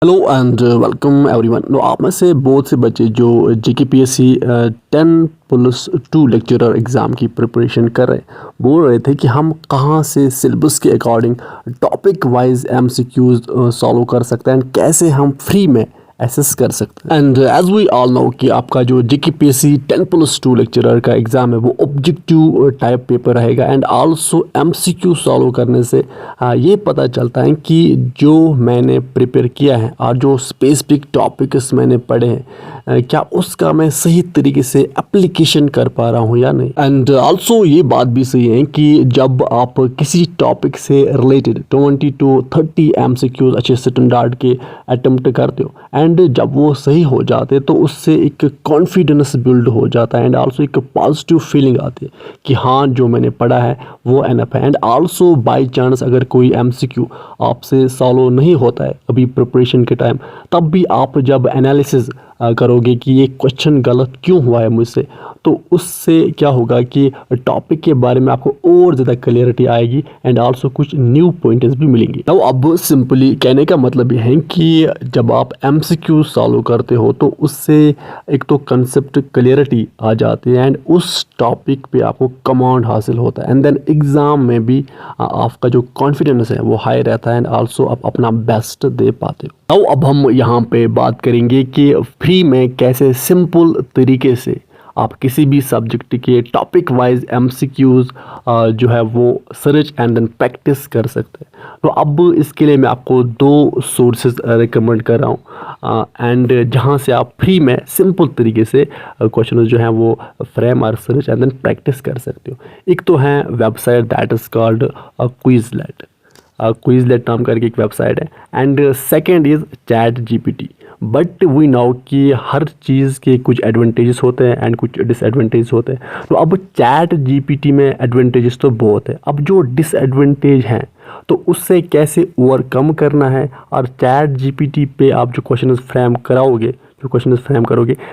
Hello and welcome everyone. No आप में से बहुत से बच्चे जो जेकेपीएससी 10+2 लेक्चरर एग्ज़ाम की प्रिपरेशन कर रहे हैं बोल रहे थे कि हम कहाँ से सिलेबस के according topic wise MCQs solve कर सकते हैं एंड कैसे हम फ्री में एसेस कर सकते हैं। And as we all know कि आपका जो जेकेपीएससी 10+2 लेक्चरर का एग्ज़ाम है वो ऑब्जेक्टिव टाइप पेपर रहेगा एंड आल्सो एमसीक्यू सॉल्व करने से ये पता चलता है कि जो मैंने प्रिपेयर किया है और जो स्पेसिफिक टॉपिक्स मैंने पढ़े हैं क्या उसका मैं सही तरीके से एप्लीकेशन कर पा रहा हूँ या नहीं। एंड आल्सो ये बात भी सही है कि जब आप किसी टॉपिक से रिलेटेड 20 to 30 एमसीक्यूज अच्छे स्टैंडर्ड के अटेम्प्ट करते हो एंड जब वो सही हो जाते तो उससे एक कॉन्फिडेंस बिल्ड हो जाता है एंड आल्सो एक पॉजिटिव फीलिंग आती है कि हाँ जो मैंने पढ़ा है वो एनफ है। एंड आल्सो बाय चांस अगर कोई एमसीक्यू आपसे सॉल्व नहीं होता है अभी प्रिपरेशन के टाइम, तब भी आप जब एनालिसिस करोगे कि ये क्वेश्चन गलत क्यों हुआ है मुझसे, तो उससे क्या होगा कि टॉपिक के बारे में आपको और ज़्यादा क्लियरिटी आएगी एंड आल्सो कुछ न्यू पॉइंट्स भी मिलेंगे। तो अब सिंपली कहने का मतलब ये है कि जब आप एमसीक्यू सॉल्व करते हो तो उससे एक तो कंसेप्ट क्लियरिटी आ जाती है एंड उस टॉपिक पे आपको कमांड हासिल होता है एंड देन एग्ज़ाम में भी आपका जो कॉन्फिडेंस है वो हाई रहता है एंड आल्सो आप अपना बेस्ट दे पाते हो। तो अब हम यहाँ पे बात करेंगे कि फ्री में कैसे सिंपल तरीके से आप किसी भी सब्जेक्ट के टॉपिक वाइज एमसीक्यूज जो है वो सर्च एंड देन प्रैक्टिस कर सकते हैं। तो अब इसके लिए मैं आपको दो सोर्सेज रिकमेंड कर रहा हूँ एंड जहाँ से आप फ्री में सिंपल तरीके से क्वेश्चन जो हैं वो फ्रेम और सर्च एंड देन प्रैक्टिस कर सकते हो। एक तो है website that is called Quizlet. Quizlet नाम करके एक वेबसाइट है and second is ChatGPT. But we know कि हर चीज़ के कुछ एडवांटेजेस होते हैं एंड कुछ डिसएडवांटेज होते हैं। तो अब चैट जीपीटी में एडवांटेजेस तो बहुत है, अब जो डिसएडवांटेज हैं तो उससे कैसे ओवरकम करना है और चैट जीपीटी पे आप जो क्वेश्चन फ्रेम कराओगे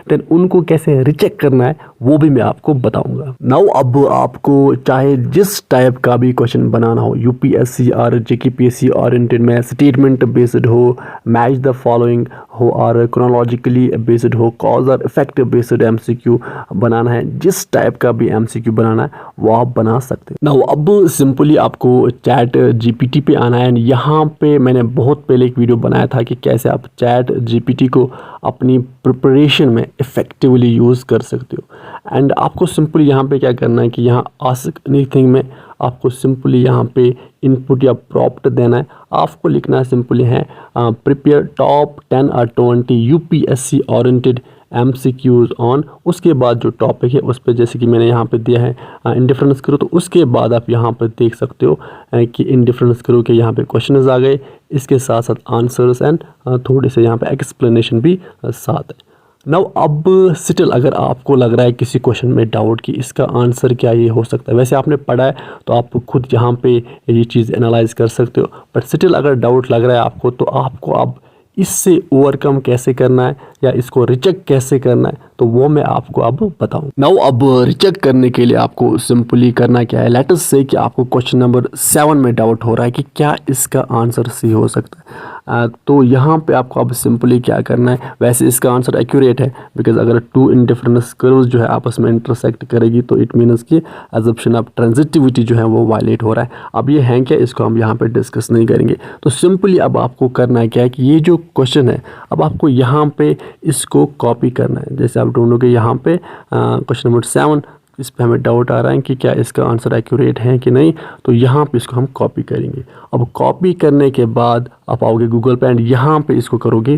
देन उनको कैसे रिचेक करना है वो भी मैं आपको बताऊंगा। नाउ अब आपको चाहे जिस टाइप का भी क्वेश्चन बनाना हो, यूपीएससी और जेकेपीएससी ओरिएंटेड में स्टेटमेंट बेस्ड हो, मैच द फॉलोइंग हो और क्रोनोलॉजिकली बेस्ड हो, कॉज और इफेक्ट बेस्ड एमसीक्यू बनाना है, जिस टाइप का भी एमसीक्यू बनाना है वो आप बना सकते हैं। नाउ अब सिंपली आपको चैट जीपीटी पे आना है एंड यहाँ पे मैंने बहुत पहले एक वीडियो बनाया था कि कैसे आप चैट जीपीटी को अपनी प्रिपरेशन में इफ़ेक्टिवली यूज़ कर सकते हो। एंड आपको सिंपली यहाँ पे क्या करना है कि यहाँ आस्क एनीथिंग में आपको सिंपली यहाँ पे इनपुट या प्रॉम्प्ट देना है। आपको लिखना है सिंपली है प्रिपेयर टॉप 10 और 20 यूपीएससी ओरिएंटेड एमसीक्यूज ऑन, उसके बाद जो टॉपिक है उस पर जैसे कि मैंने यहाँ पे दिया है इंडिफरेंस करो, तो उसके बाद आप यहाँ पर देख सकते हो कि इंडिफरेंस करो के यहाँ पे क्वेश्चंस आ गए, इसके साथ साथ आंसर्स एंड थोड़े से यहाँ पे एक्सप्लेनेशन भी साथ है। नाउ अब स्टिल अगर आपको लग रहा है किसी क्वेश्चन में डाउट कि इसका आंसर क्या ये हो सकता है, वैसे आपने पढ़ा है तो आप खुद यहाँ पे ये चीज़ एनालाइज कर सकते हो, बट स्टिल अगर डाउट लग रहा है आपको तो आपको अब इससे ओवरकम कैसे करना है या इसको रिचेक कैसे करना है तो वो मैं आपको अब बताऊं। नाउ अब रिचेक करने के लिए आपको सिंपली करना क्या है, लेट अस से कि आपको क्वेश्चन नंबर 7 में डाउट हो रहा है कि क्या इसका आंसर सी हो सकता है। तो यहाँ पे आपको अब सिंपली क्या करना है, वैसे इसका आंसर एक्यूरेट है बिकॉज अगर टू इंडिफरेंस कर्व्स जो है आपस में इंटरसेक्ट करेगी तो इट मीन्स कि एजम्पशन ऑफ ट्रांजिटिविटी जो है वो वायलेट हो रहा है। अब ये है क्या, इसको हम यहाँ पे डिस्कस नहीं करेंगे। तो सिंपली अब आपको करना है क्या है कि ये जो क्वेश्चन है अब आपको यहाँ पे इसको कॉपी करना है। जैसे आप ढूंढोगे यहाँ पे क्वेश्चन नंबर 7, इस पे हमें डाउट आ रहा है कि क्या इसका आंसर एक्यूरेट है कि नहीं, तो यहाँ पे इसको हम कॉपी करेंगे। अब कॉपी करने के बाद आप आओगे गूगल पे एंड यहाँ पे इसको करोगे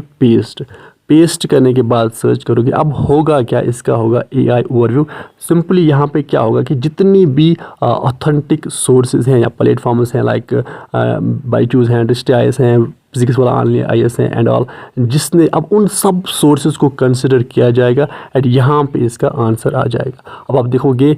पेस्ट करने के बाद सर्च करोगे। अब होगा क्या, इसका होगा एआई ओवरव्यू। सिंपली यहाँ पे क्या होगा कि जितनी भी ऑथेंटिक सोर्सेज हैं या प्लेटफॉर्म्स हैं लाइक बायजूस हैं, डिस्टिआईएस हैं, फिजिक्स वाला IIS हैं एंड ऑल, जिसने अब उन सब सोर्सेज को कंसिडर किया जाएगा एंड यहाँ पे इसका आंसर आ जाएगा। अब आप देखोगे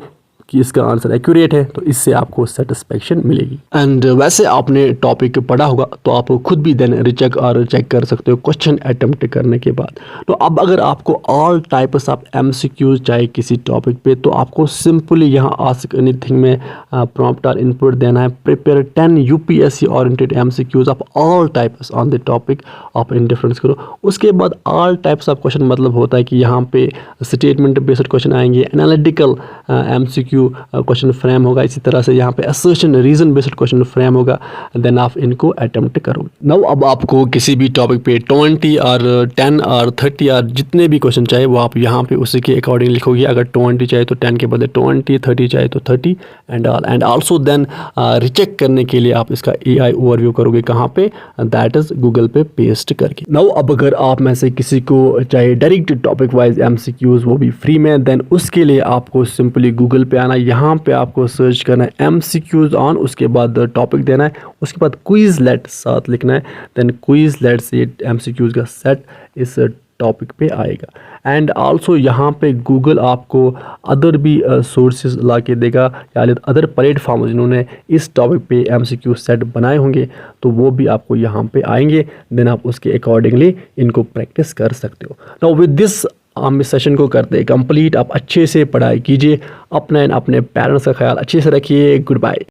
कि इसका आंसर एक्यूरेट है, तो इससे आपको सेटिस्फेक्शन मिलेगी। एंड वैसे आपने टॉपिक पढ़ा होगा तो आप खुद भी देन रिचेक और चेक कर सकते हो क्वेश्चन अटेम्प्ट करने के बाद। तो अब अगर आपको ऑल टाइप्स ऑफ MCQs चाहिए किसी टॉपिक पे, तो आपको सिंपली यहाँ आस्क एनीथिंग में प्रॉम्प्ट और इनपुट देना है, prepare 10 UPSC oriented MCQs of all types on the topic of indifference करो। उसके बाद ऑल टाइप्स ऑफ क्वेश्चन मतलब होता है कि यहाँ पे स्टेटमेंट बेस्ड क्वेश्चन आएंगे, एनालिटिकल MCQ क्वेश्चन फ्रेम होगा, इसी तरह से यहाँ पे assertion reason based question frame होगा, देन आप इनको अटेम्प्ट करो। नाउ अब आपको किसी भी टॉपिक पे 20 और 10 और 30 और जितने भी क्वेश्चन चाहिए वो आप यहाँ पे उसी के अकॉर्डिंग लिखोगे। अगर 20 चाहिए तो 10 के बदले 20, 30 चाहिए तो 30 एंड आल्सो देन रिचेक करने के लिए आप इसका AI ओवरव्यू करोगे कहाँ पे, दैट इज गूगल पे पेस्ट करके। नाउ अब अगर आप में से किसी को चाहिए डायरेक्ट टॉपिक वाइज MCQs वो भी फ्री में, देन उसके लिए आपको सिंपली गूगल पे आना, यहाँ पे आपको सर्च करना है MCQs ऑन, उसके बाद टॉपिक देना है, उसके बाद क्विज़लेट साथ लिखना है, देन क्विज़लेट से MCQs का सेट इस टॉपिक पे आएगा। एंड आल्सो यहाँ पे गूगल आपको अदर भी सोर्सेज ला के देगा, या अदर प्लेटफॉर्म जिन्होंने इस टॉपिक पे MCQ सेट बनाए होंगे तो वो भी आपको यहाँ पे आएंगे, देन आप उसके अकॉर्डिंगली इनको प्रैक्टिस कर सकते हो। नाउ विद दिस हम इस सेशन को करते हैं कंप्लीट। आप अच्छे से पढ़ाई कीजिए, अपने पेरेंट्स का ख्याल अच्छे से रखिए। Good bye.